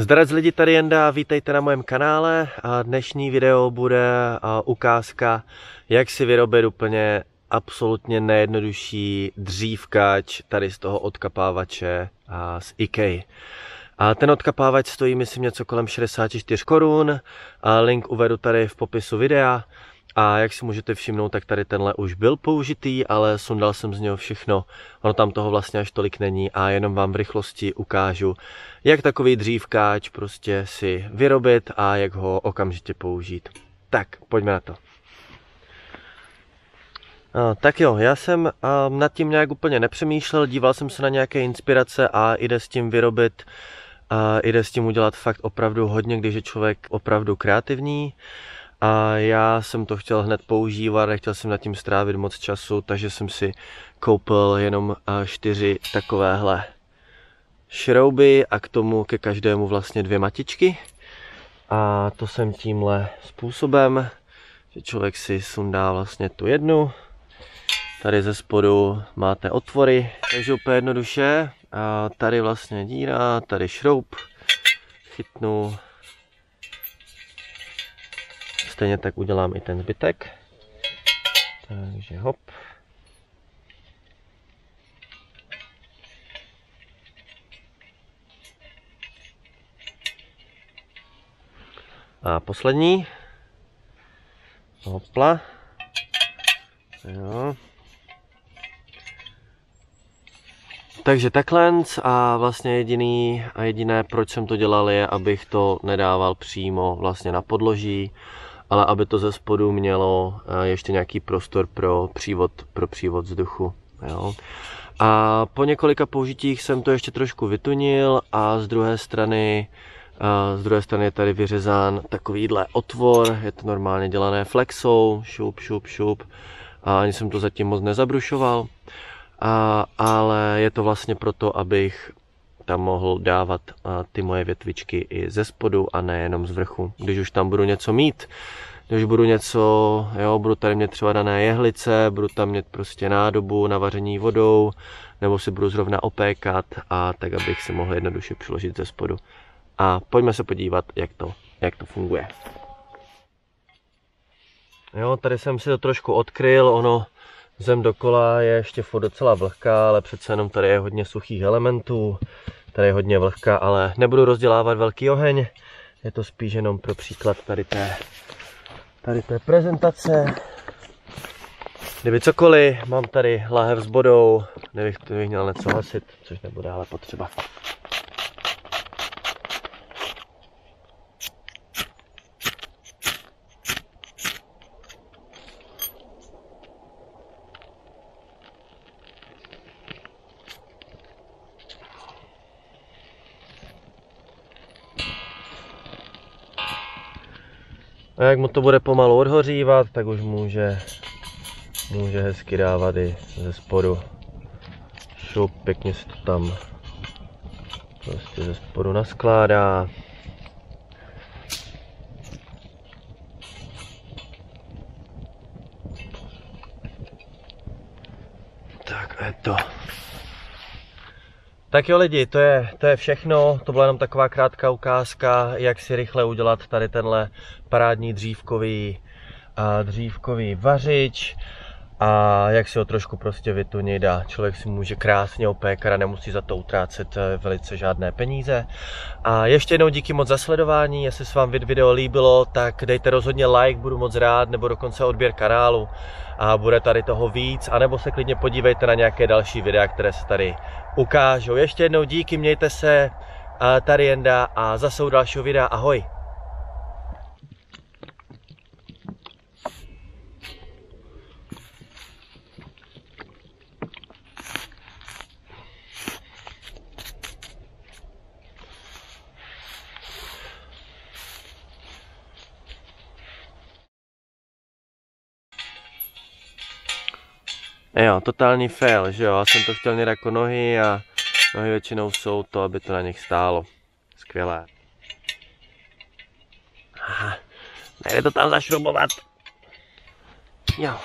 Zdarec lidi, tady Jenda, vítejte na mém kanále a dnešní video bude ukázka, jak si vyrobit úplně absolutně nejjednodušší dřívkač tady z toho odkapávače z IKEA. A ten odkapávač stojí, myslím, něco kolem 64 korun. Link uvedu tady v popisu videa. A jak si můžete všimnout, tak tady tenhle už byl použitý, ale sundal jsem z něho všechno. Ono tam toho vlastně až tolik není a jenom vám v rychlosti ukážu, jak takový dřívkáč prostě si vyrobit a jak ho okamžitě použít. Tak, pojďme na to. Tak jo, já jsem nad tím nějak úplně nepřemýšlel, díval jsem se na nějaké inspirace a jde s tím vyrobit, jde s tím udělat fakt opravdu hodně, když je člověk opravdu kreativní. A já jsem to chtěl hned používat, nechtěl jsem nad tím strávit moc času, takže jsem si koupil jenom 4 takovéhle šrouby a k tomu ke každému vlastně 2 matičky. A to jsem tímhle způsobem, že člověk si sundá vlastně tu jednu. Tady ze spodu máte otvory, takže úplně jednoduše. A tady vlastně díra, tady šroub, chytnu. Stejně tak udělám i ten zbytek. Takže hop. A poslední. Hopla. Jo. Takže takhle a vlastně jediné, proč jsem to dělal, je, abych to nedával přímo vlastně na podloží, ale aby to ze spodu mělo ještě nějaký prostor pro přívod vzduchu. Jo. A po několika použitích jsem to ještě trošku vytunil a z druhé strany je tady vyřezán takovýhle otvor, je to normálně dělané flexou, šup, šup, šup. A ani jsem to zatím moc nezabrušoval, ale je to vlastně proto, abych tam mohl dávat ty moje větvičky i ze spodu a nejenom z vrchu. Když už tam budu něco mít, když budu budu tady mít třeba dané jehlice, budu tam mít prostě nádobu na vaření vodou, nebo si budu zrovna opékat, a tak abych si mohl jednoduše přiložit ze spodu. A pojďme se podívat, jak to funguje. Jo, tady jsem si to trošku odkryl, ono zem dokola je ještě furt docela vlhká, ale přece jenom tady je hodně suchých elementů, tady je hodně vlhká, ale nebudu rozdělávat velký oheň, je to spíš jenom pro příklad tady té prezentace. Kdyby cokoliv, mám tady láhev s vodou, kdybych měl něco hasit, což nebude ale potřeba. A jak mu to bude pomalu odhořívat, tak už může hezky dávat i ze spodu. Šup, pěkně se to tam prostě ze spodu naskládá. Tak a je to. Tak jo lidi, to je všechno, to byla jenom taková krátká ukázka, jak si rychle udělat tady tenhle parádní dřívkový vařič a jak si ho trošku prostě vytunit a člověk si může krásně opékat a nemusí za to utrácet velice žádné peníze. A ještě jednou díky moc za sledování, jestli se vám video líbilo, tak dejte rozhodně like, budu moc rád, nebo dokonce odběr kanálu a bude tady toho víc, anebo se klidně podívejte na nějaké další videa, které se tady ukážou. Ještě jednou díky, mějte se, tady Jenda a zase u dalšího videa, ahoj. Jo, totální fail, že jo, já jsem to chtěl mít jako nohy a nohy většinou jsou to, aby to na nich stálo. Skvělé. Aha, nejde to tam zašroubovat. Jo.